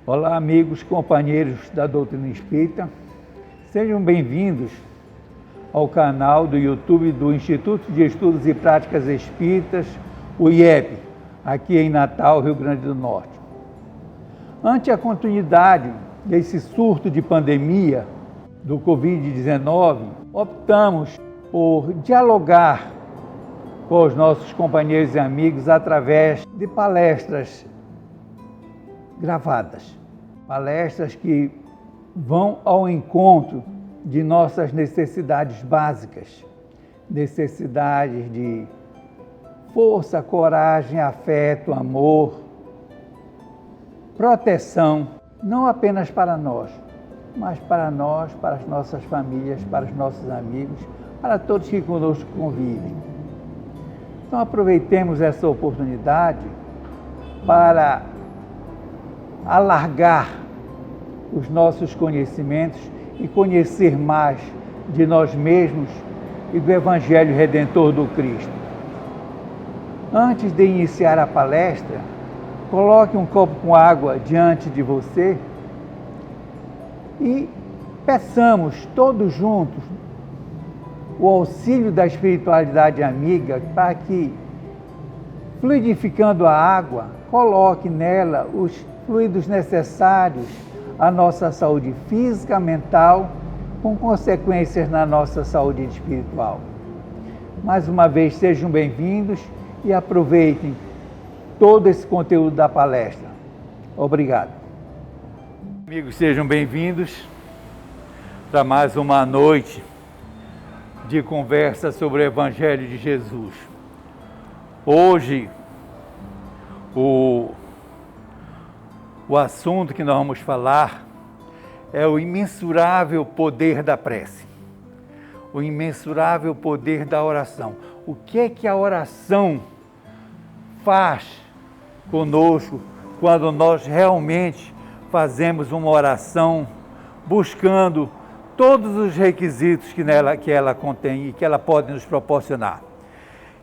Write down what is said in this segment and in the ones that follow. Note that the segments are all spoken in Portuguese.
Olá, amigos, companheiros da doutrina espírita, sejam bem-vindos ao canal do YouTube do Instituto de Estudos e Práticas Espíritas, o IEP, aqui em Natal, Rio Grande do Norte. Ante a continuidade desse surto de pandemia do Covid-19, optamos por dialogar com os nossos companheiros e amigos através de palestras gravadas, palestras que vão ao encontro de nossas necessidades básicas, necessidades de força, coragem, afeto, amor, proteção, não apenas para nós, mas para nós, para as nossas famílias, para os nossos amigos, para todos que conosco convivem. Então aproveitemos essa oportunidade para alargar os nossos conhecimentos e conhecer mais de nós mesmos e do Evangelho Redentor do Cristo. Antes de iniciar a palestra, coloque um copo com água diante de você e peçamos todos juntos o auxílio da espiritualidade amiga para que, fluidificando a água, coloque nela os fluidos necessários à nossa saúde física, mental, com consequências na nossa saúde espiritual. Mais uma vez, sejam bem-vindos e aproveitem todo esse conteúdo da palestra. Obrigado. Amigos, sejam bem-vindos para mais uma noite de conversa sobre o Evangelho de Jesus. Hoje, o assunto que nós vamos falar é o imensurável poder da prece, o imensurável poder da oração. O que é que a oração faz conosco quando nós realmente fazemos uma oração buscando todos os requisitos que ela contém e que ela pode nos proporcionar?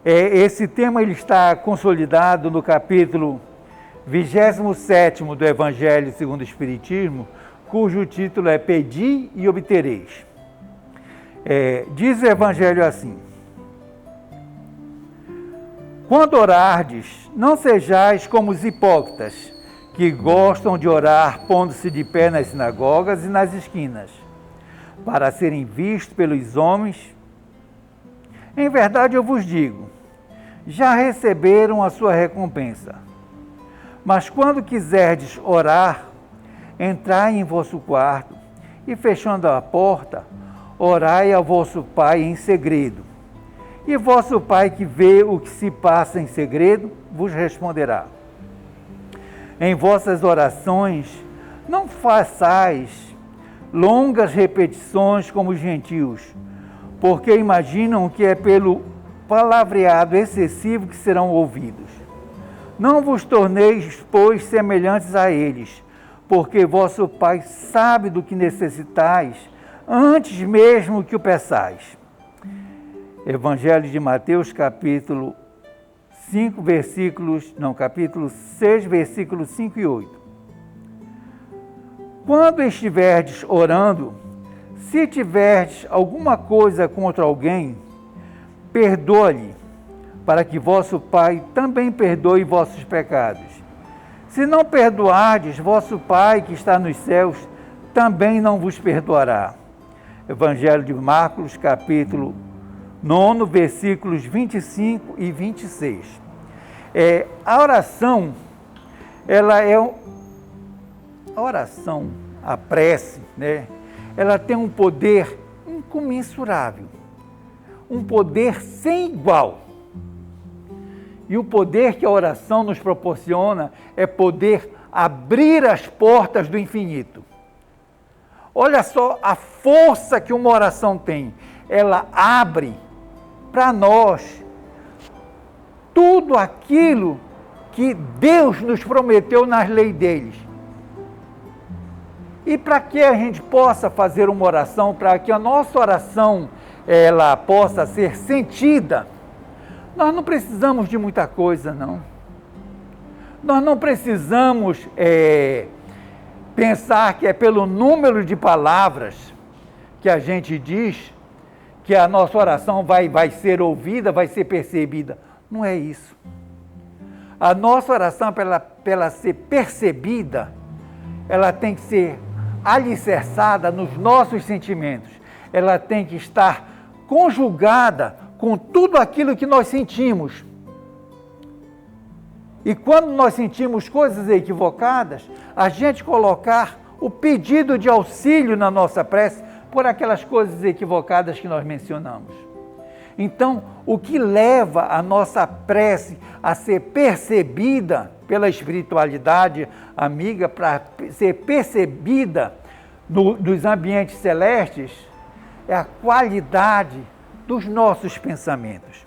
Esse tema ele está consolidado no capítulo 27º do Evangelho segundo o Espiritismo, cujo título é Pedi e Obtereis. Diz o Evangelho assim: quando orardes, não sejais como os hipócritas, que gostam de orar pondo-se de pé nas sinagogas e nas esquinas, para serem vistos pelos homens. Em verdade eu vos digo, já receberam a sua recompensa. Mas quando quiserdes orar, entrai em vosso quarto e, fechando a porta, orai ao vosso Pai em segredo. E vosso Pai, que vê o que se passa em segredo, vos responderá. Em vossas orações, não façais longas repetições como os gentios, porque imaginam que é pelo palavreado excessivo que serão ouvidos. Não vos torneis, pois, semelhantes a eles, porque vosso Pai sabe do que necessitais, antes mesmo que o peçais. Evangelho de Mateus, capítulo 6, versículos 5 e 8. Quando estiverdes orando, se tiverdes alguma coisa contra alguém, perdoa-lhe, para que vosso Pai também perdoe vossos pecados. Se não perdoardes, vosso Pai que está nos céus também não vos perdoará. Evangelho de Marcos, capítulo 9, versículos 25 e 26. A oração, a prece, né? Ela tem um poder incomensurável, um poder sem igual. E o poder que a oração nos proporciona é poder abrir as portas do infinito. Olha só a força que uma oração tem. Ela abre para nós tudo aquilo que Deus nos prometeu nas leis deles. E para que a gente possa fazer uma oração, para que a nossa oração ela possa ser sentida, nós não precisamos de muita coisa, não. Nós não precisamos pensar que é pelo número de palavras que a gente diz que a nossa oração vai ser ouvida, vai ser percebida. Não é isso. A nossa oração, para ela ser percebida, ela tem que ser alicerçada nos nossos sentimentos. Ela tem que estar conjugada com tudo aquilo que nós sentimos. E quando nós sentimos coisas equivocadas, a gente colocar o pedido de auxílio na nossa prece por aquelas coisas equivocadas que nós mencionamos. Então, o que leva a nossa prece a ser percebida pela espiritualidade amiga, para ser percebida nos ambientes celestes, é a qualidade dos nossos pensamentos.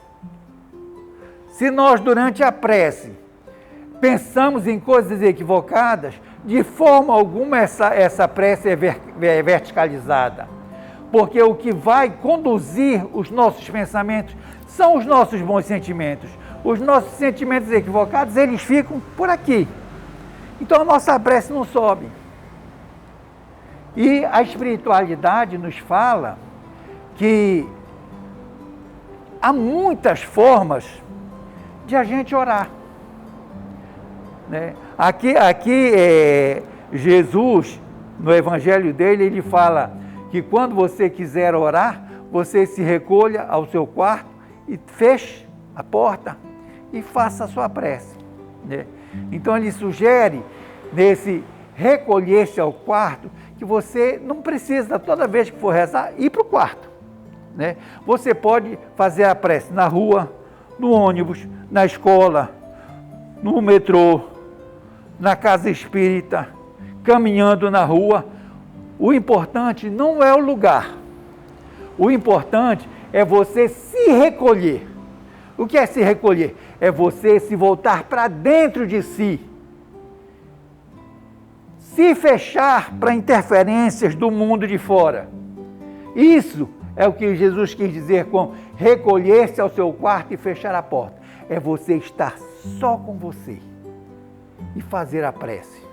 Se nós, durante a prece, pensamos em coisas equivocadas, de forma alguma essa prece é verticalizada. Porque o que vai conduzir os nossos pensamentos são os nossos bons sentimentos. Os nossos sentimentos equivocados, eles ficam por aqui. Então a nossa prece não sobe. E a espiritualidade nos fala que há muitas formas de a gente orar. Né? Aqui Jesus, no evangelho dele, ele fala que quando você quiser orar, você se recolha ao seu quarto e feche a porta e faça a sua prece. Né? Então ele sugere, nesse recolher-se ao quarto, que você não precisa, toda vez que for rezar, ir para o quarto. Né? Você pode fazer a prece na rua, no ônibus, na escola, no metrô, na casa espírita, caminhando na rua. O importante não é o lugar. O importante é você se recolher. O que é se recolher? É você se voltar para dentro de si. Se fechar para interferências do mundo de fora. Isso é o que Jesus quis dizer com recolher-se ao seu quarto e fechar a porta. É você estar só com você e fazer a prece.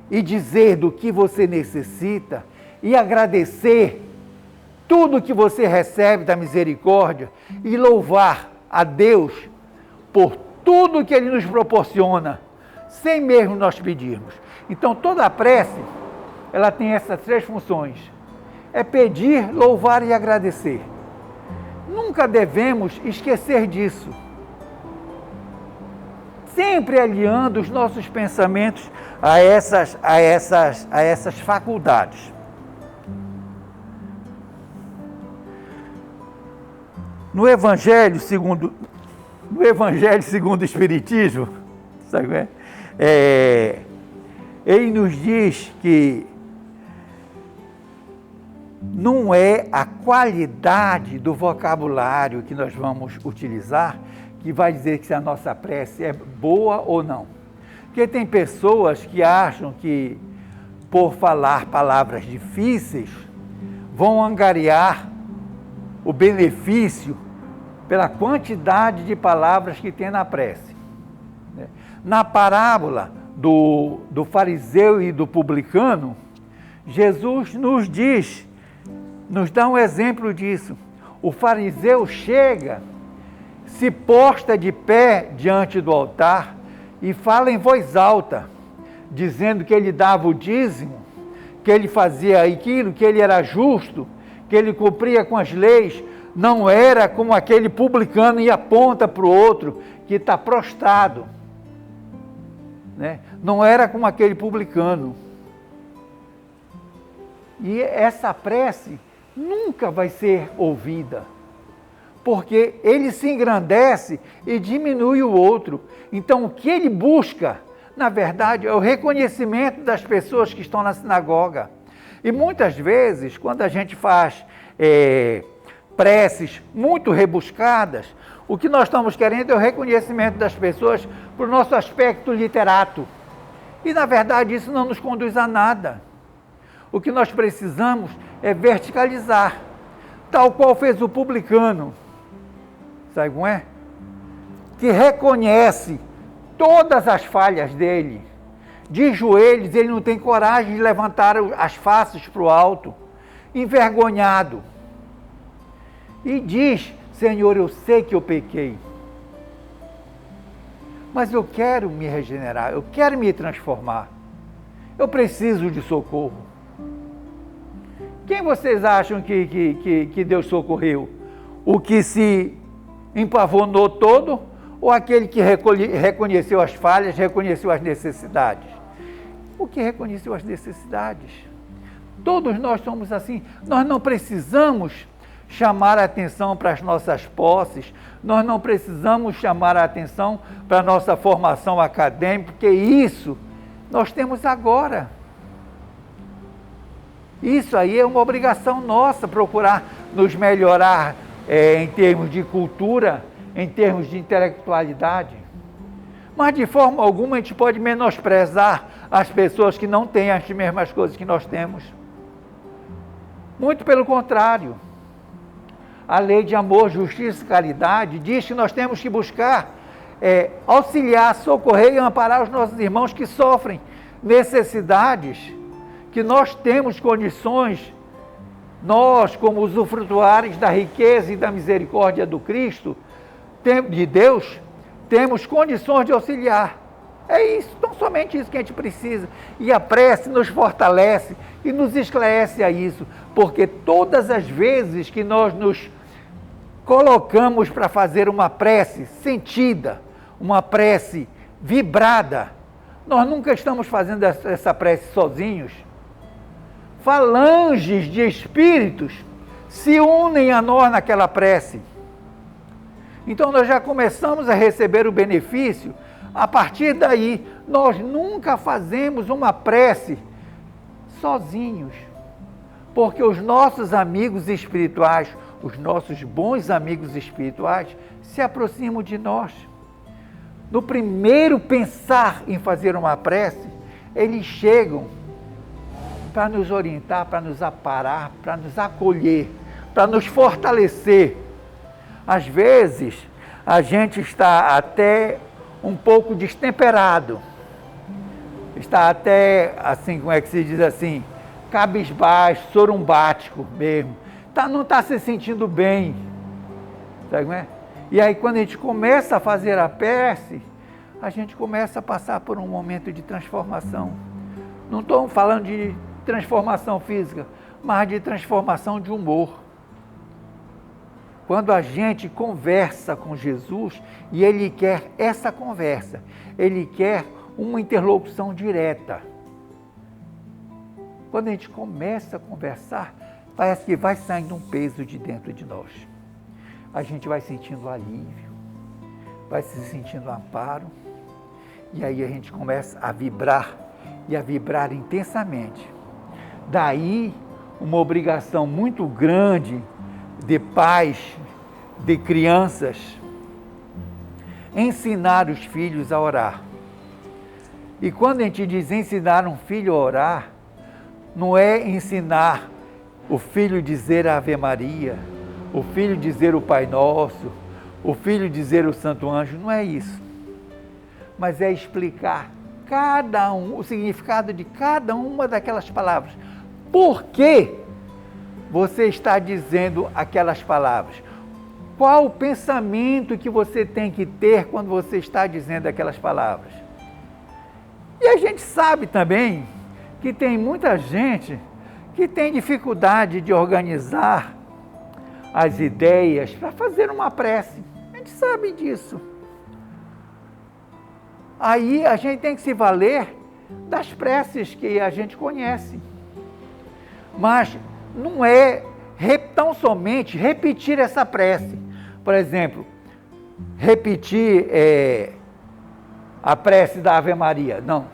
E dizer do que você necessita e agradecer tudo que você recebe da misericórdia e louvar a Deus por tudo que Ele nos proporciona, sem mesmo nós pedirmos. Então toda a prece, ela tem essas três funções. É pedir, louvar e agradecer. Nunca devemos esquecer disso. Sempre aliando os nossos pensamentos a essas faculdades. No Evangelho segundo o Espiritismo, sabe, ele nos diz que não é a qualidade do vocabulário que nós vamos utilizar que vai dizer que se a nossa prece é boa ou não. Porque tem pessoas que acham que, por falar palavras difíceis, vão angariar o benefício pela quantidade de palavras que tem na prece. Na parábola do fariseu e do publicano, Jesus nos dá um exemplo disso. O fariseu chega, se posta de pé diante do altar e fala em voz alta, dizendo que ele dava o dízimo, que ele fazia aquilo, que ele era justo, que ele cumpria com as leis. Não era como aquele publicano e aponta para o outro que está prostrado. Né? Não era como aquele publicano. E essa prece nunca vai ser ouvida, porque ele se engrandece e diminui o outro. Então, o que ele busca, na verdade, é o reconhecimento das pessoas que estão na sinagoga. E muitas vezes, quando a gente faz preces muito rebuscadas, o que nós estamos querendo é o reconhecimento das pessoas para o nosso aspecto literato. E, na verdade, isso não nos conduz a nada. O que nós precisamos é verticalizar, tal qual fez o publicano. Sabe como é? Que reconhece todas as falhas dele. De joelhos, ele não tem coragem de levantar as faces para o alto, envergonhado. E diz: Senhor, eu sei que eu pequei, mas eu quero me regenerar, eu quero me transformar. Eu preciso de socorro. Quem vocês acham que Deus socorreu? O que se empavonou todo ou aquele que reconheceu as falhas, reconheceu as necessidades? O que reconheceu as necessidades. Todos nós somos assim. Nós não precisamos chamar a atenção para as nossas posses, nós não precisamos chamar a atenção para a nossa formação acadêmica, porque isso nós temos agora. Isso aí é uma obrigação nossa, procurar nos melhorar em termos de cultura, em termos de intelectualidade. Mas de forma alguma a gente pode menosprezar as pessoas que não têm as mesmas coisas que nós temos. Muito pelo contrário. A lei de amor, justiça e caridade diz que nós temos que buscar auxiliar, socorrer e amparar os nossos irmãos que sofrem necessidades, que nós temos condições, nós como usufrutuários da riqueza e da misericórdia do Cristo, de Deus, temos condições de auxiliar. É isso, tão somente isso que a gente precisa. E a prece nos fortalece e nos esclarece a isso, porque todas as vezes que nós nos colocamos para fazer uma prece sentida, uma prece vibrada, nós nunca estamos fazendo essa prece sozinhos. Falanges de espíritos se unem a nós naquela prece. Então nós já começamos a receber o benefício. A partir daí, nós nunca fazemos uma prece sozinhos, porque os nossos amigos espirituais, os nossos bons amigos espirituais, se aproximam de nós. No primeiro pensar em fazer uma prece, eles chegam para nos orientar, para nos aparar, para nos acolher, para nos fortalecer. Às vezes, a gente está até um pouco destemperado, está até, assim, como é que se diz assim, cabisbaixo, sorumbático mesmo, não está se sentindo bem, sabe como é? E aí quando a gente começa a fazer a prece, a gente começa a passar por um momento de transformação. Não estou falando de transformação física, mas de transformação de humor. Quando a gente conversa com Jesus e Ele quer essa conversa, Ele quer uma interlocução direta. Quando a gente começa a conversar, parece que vai saindo um peso de dentro de nós. A gente vai sentindo alívio, vai se sentindo amparo, e aí a gente começa a vibrar, e a vibrar intensamente. Daí, uma obrigação muito grande de pais, de crianças, ensinar os filhos a orar. E quando a gente diz ensinar um filho a orar, não é ensinar o filho dizer a Ave Maria, o filho dizer o Pai Nosso, o filho dizer o Santo Anjo, não é isso. Mas é explicar o significado de cada uma daquelas palavras. Por que você está dizendo aquelas palavras? Qual o pensamento que você tem que ter quando você está dizendo aquelas palavras? E a gente sabe também que tem muita gente que tem dificuldade de organizar as ideias para fazer uma prece. A gente sabe disso. Aí a gente tem que se valer das preces que a gente conhece. Mas não é tão somente repetir essa prece. Por exemplo, repetir a prece da Ave Maria. Não.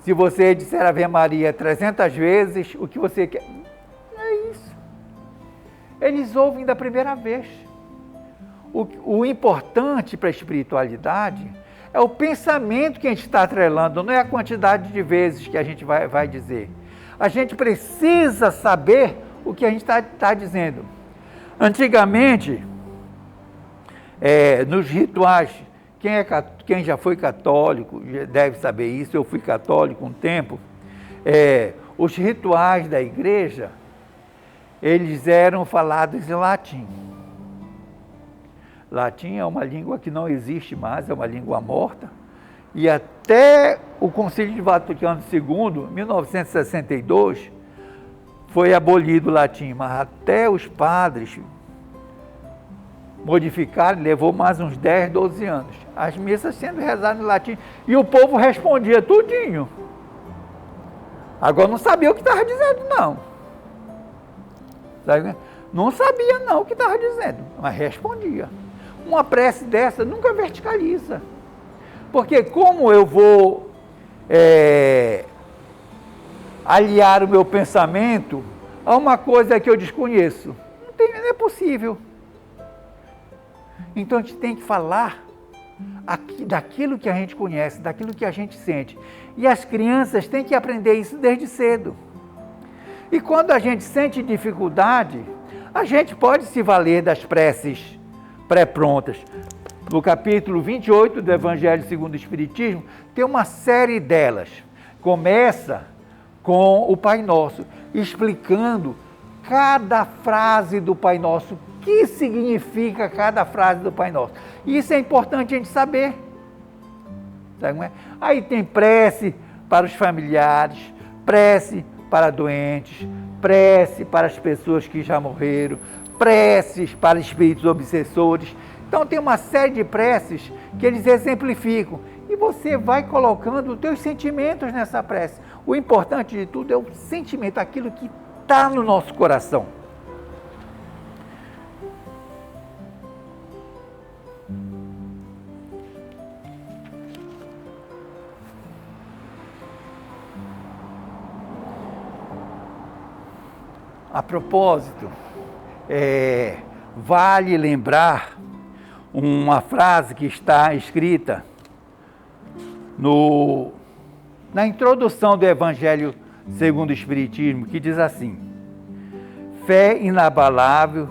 Se você disser Ave Maria 300 vezes, o que você quer... Não é isso. Eles ouvem da primeira vez. O importante para a espiritualidade é o pensamento que a gente está atrelando, não é a quantidade de vezes que a gente vai dizer. A gente precisa saber o que a gente está dizendo. Antigamente, nos rituais, quem já foi católico deve saber isso, eu fui católico um tempo, os rituais da igreja, eles eram falados em latim. Latim é uma língua que não existe mais, é uma língua morta, e até o Concílio de Vaticano II, 1962, foi abolido o latim, mas até os padres modificaram, levou mais uns 10, 12 anos. As missas sendo rezadas em latim, e o povo respondia tudinho. Agora não sabia o que estava dizendo, não. Sabe? Não sabia não o que estava dizendo, mas respondia. Uma prece dessa nunca verticaliza. Porque como eu vou aliar o meu pensamento a uma coisa que eu desconheço? Não é possível. Então a gente tem que falar daquilo que a gente conhece, daquilo que a gente sente. E as crianças têm que aprender isso desde cedo. E quando a gente sente dificuldade, a gente pode se valer das preces pré-prontas. No capítulo 28 do Evangelho segundo o Espiritismo, tem uma série delas. Começa com o Pai Nosso, explicando cada frase do Pai Nosso, o que significa cada frase do Pai Nosso. Isso é importante a gente saber. Sabe? Aí tem prece para os familiares, prece para doentes, prece para as pessoas que já morreram, preces para espíritos obsessores. Então tem uma série de preces que eles exemplificam. E você vai colocando os teus sentimentos nessa prece. O importante de tudo é o sentimento, aquilo que está no nosso coração. A propósito, vale lembrar uma frase que está escrita na introdução do Evangelho segundo o Espiritismo, que diz assim: fé inabalável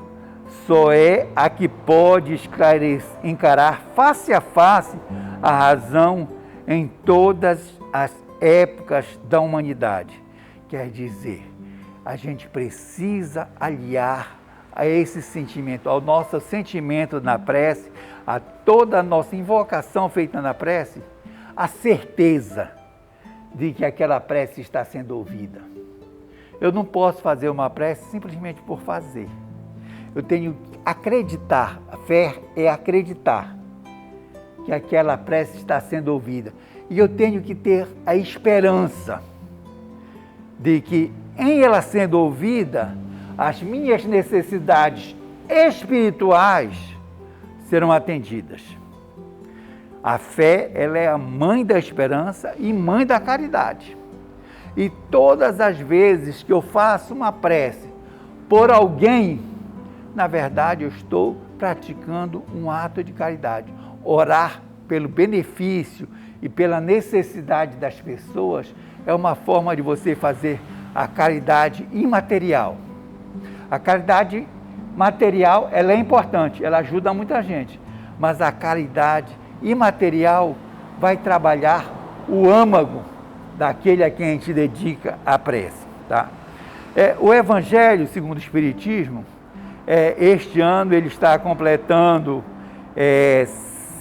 só é a que pode encarar face a face a razão em todas as épocas da humanidade. Quer dizer, a gente precisa aliar a esse sentimento, ao nosso sentimento na prece, a toda a nossa invocação feita na prece, a certeza de que aquela prece está sendo ouvida. Eu não posso fazer uma prece simplesmente por fazer. Eu tenho que acreditar. A fé é acreditar que aquela prece está sendo ouvida. E eu tenho que ter a esperança de que, em ela sendo ouvida, as minhas necessidades espirituais serão atendidas. A fé, ela é a mãe da esperança e mãe da caridade. E todas as vezes que eu faço uma prece por alguém, na verdade eu estou praticando um ato de caridade. Orar pelo benefício e pela necessidade das pessoas é uma forma de você fazer a caridade imaterial. A caridade material, ela é importante, ela ajuda muita gente, mas a caridade imaterial vai trabalhar o âmago daquele a quem a gente dedica a prece. Tá? O Evangelho segundo o Espiritismo, este ano ele está completando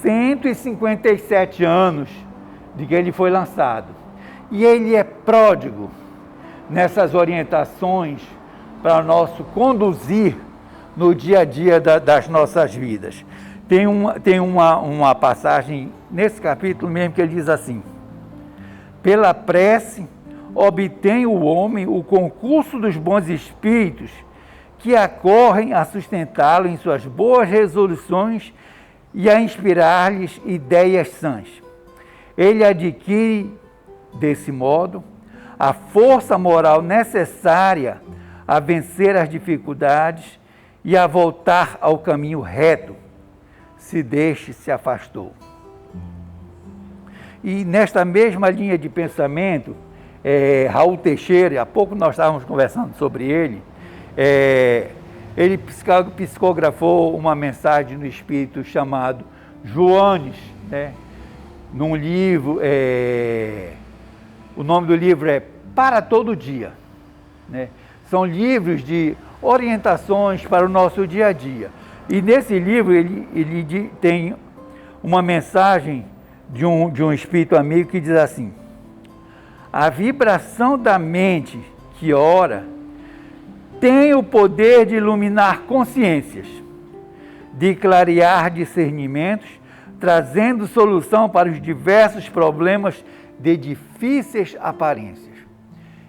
157 anos de que ele foi lançado. E ele é pródigo nessas orientações para nosso conduzir no dia a dia das nossas vidas. Tem uma passagem nesse capítulo mesmo que ele diz assim: pela prece obtém o homem o concurso dos bons espíritos que acorrem a sustentá-lo em suas boas resoluções e a inspirar-lhes ideias sãs. Ele adquire, desse modo, a força moral necessária a vencer as dificuldades e a voltar ao caminho reto, se deste se afastou. E nesta mesma linha de pensamento, Raul Teixeira, há pouco nós estávamos conversando sobre ele, ele psicografou uma mensagem no Espírito chamado Joanes, né? Num livro, o nome do livro é Para Todo Dia, né? São livros de orientações para o nosso dia a dia. E nesse livro ele tem uma mensagem de um espírito amigo que diz assim: a vibração da mente que ora tem o poder de iluminar consciências, de clarear discernimentos, trazendo solução para os diversos problemas de difíceis aparências.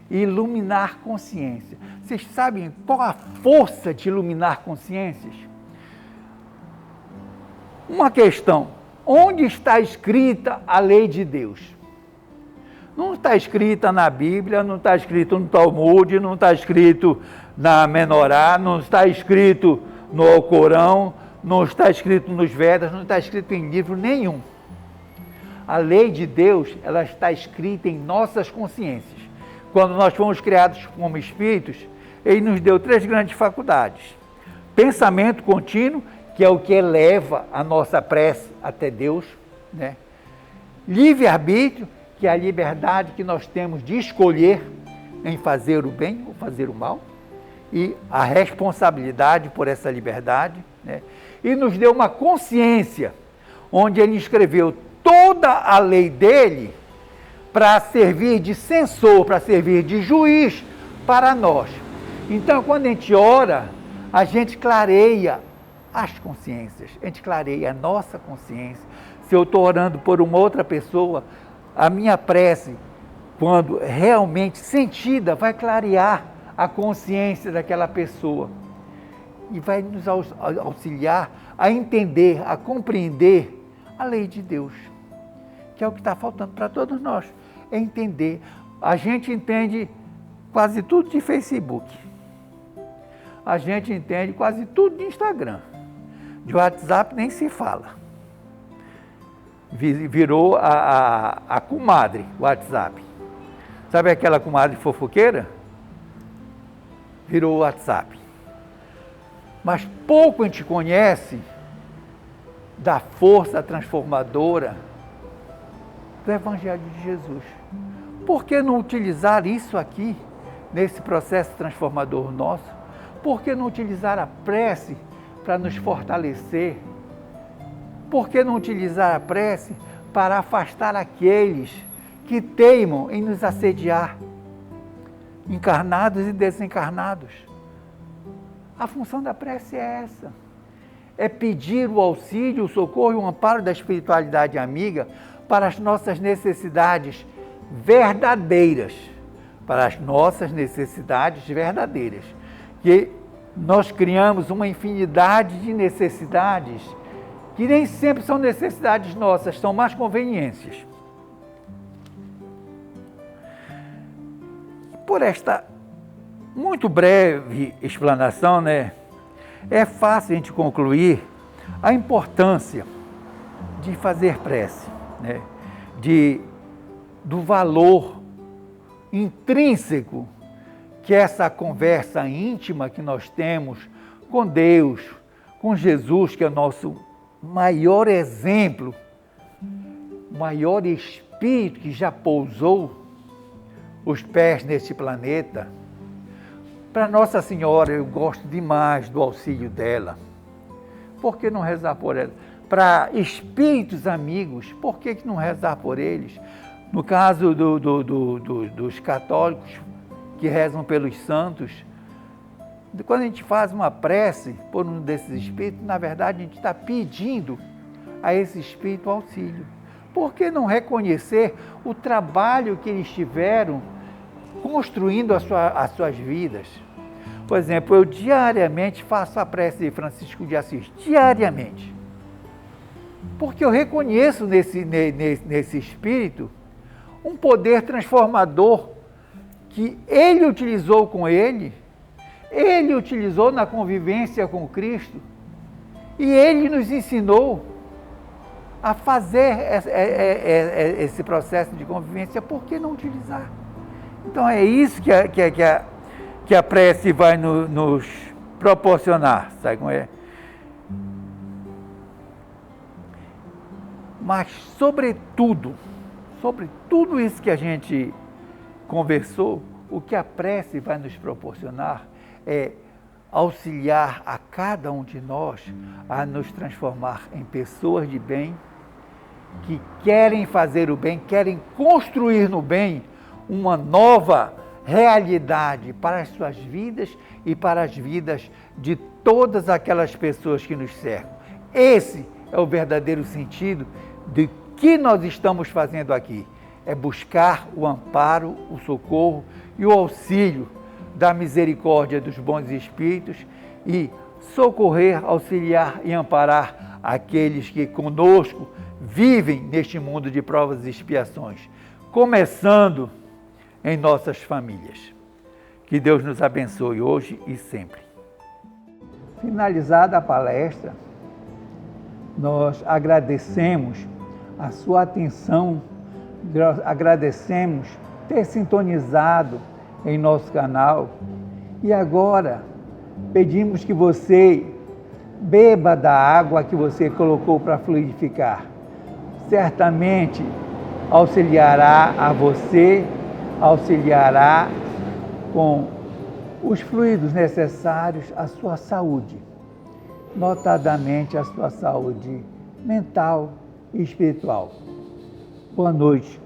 Iluminar consciência. Vocês sabem qual a força de iluminar consciências? Uma questão: onde está escrita a lei de Deus? Não está escrita na Bíblia, não está escrito no Talmud, não está escrito na Menorá, não está escrito no Alcorão, não está escrito nos Vedas, não está escrito em livro nenhum. A lei de Deus, ela está escrita em nossas consciências. Quando nós fomos criados como espíritos, Ele nos deu 3 grandes faculdades. Pensamento contínuo, que é o que eleva a nossa prece até Deus, né? Livre-arbítrio, que é a liberdade que nós temos de escolher em fazer o bem ou fazer o mal, e a responsabilidade por essa liberdade, né? E nos deu uma consciência, onde Ele escreveu toda a lei dele para servir de censor, para servir de juiz para nós. Então, quando a gente ora, a gente clareia as consciências, a gente clareia a nossa consciência. Se eu estou orando por uma outra pessoa, a minha prece, quando realmente sentida, vai clarear a consciência daquela pessoa e vai nos auxiliar a entender, a compreender a lei de Deus, que é o que está faltando para todos nós, é entender. A gente entende quase tudo de Facebook, a gente entende quase tudo de Instagram, de WhatsApp nem se fala. Virou a comadre WhatsApp. Sabe aquela comadre fofoqueira? Virou o WhatsApp. Mas pouco a gente conhece da força transformadora do Evangelho de Jesus. Por que não utilizar isso aqui, nesse processo transformador nosso? Por que não utilizar a prece para nos fortalecer? Por que não utilizar a prece para afastar aqueles que teimam em nos assediar, encarnados e desencarnados? A função da prece é essa, é pedir o auxílio, o socorro e o amparo da espiritualidade amiga para as nossas necessidades verdadeiras, para as nossas necessidades verdadeiras, que nós criamos uma infinidade de necessidades que nem sempre são necessidades nossas, são mais conveniências. Por esta muito breve explanação, né, é fácil a gente concluir a importância de fazer prece, né, do valor intrínseco que essa conversa íntima que nós temos com Deus, com Jesus, que é o nosso maior exemplo, maior espírito que já pousou os pés neste planeta. Para Nossa Senhora, eu gosto demais do auxílio dela. Por que não rezar por ela? Para espíritos amigos, por que não rezar por eles? No caso dos católicos que rezam pelos santos, quando a gente faz uma prece por um desses espíritos, na verdade a gente está pedindo a esse espírito auxílio. Por que não reconhecer o trabalho que eles tiveram construindo as suas vidas? Por exemplo, eu diariamente faço a prece de Francisco de Assis, diariamente. Porque eu reconheço nesse espírito um poder transformador que ele utilizou com ele utilizou na convivência com Cristo, e ele nos ensinou a fazer esse processo de convivência. Por que não utilizar? Então é isso que a prece vai nos proporcionar, sabe como é? Mas sobre tudo isso que a gente conversou, o que a prece vai nos proporcionar é auxiliar a cada um de nós a nos transformar em pessoas de bem, que querem fazer o bem, querem construir no bem uma nova realidade para as suas vidas e para as vidas de todas aquelas pessoas que nos cercam. Esse é o verdadeiro sentido de que nós estamos fazendo aqui. É buscar o amparo, o socorro e o auxílio da misericórdia dos bons espíritos e socorrer, auxiliar e amparar aqueles que conosco vivem neste mundo de provas e expiações, começando em nossas famílias. Que Deus nos abençoe hoje e sempre. Finalizada a palestra, nós agradecemos a sua atenção, agradecemos ter sintonizado em nosso canal e agora pedimos que você beba da água que você colocou para fluidificar. Certamente auxiliará a você, auxiliará com os fluidos necessários à sua saúde, notadamente a sua saúde mental e espiritual. Boa noite.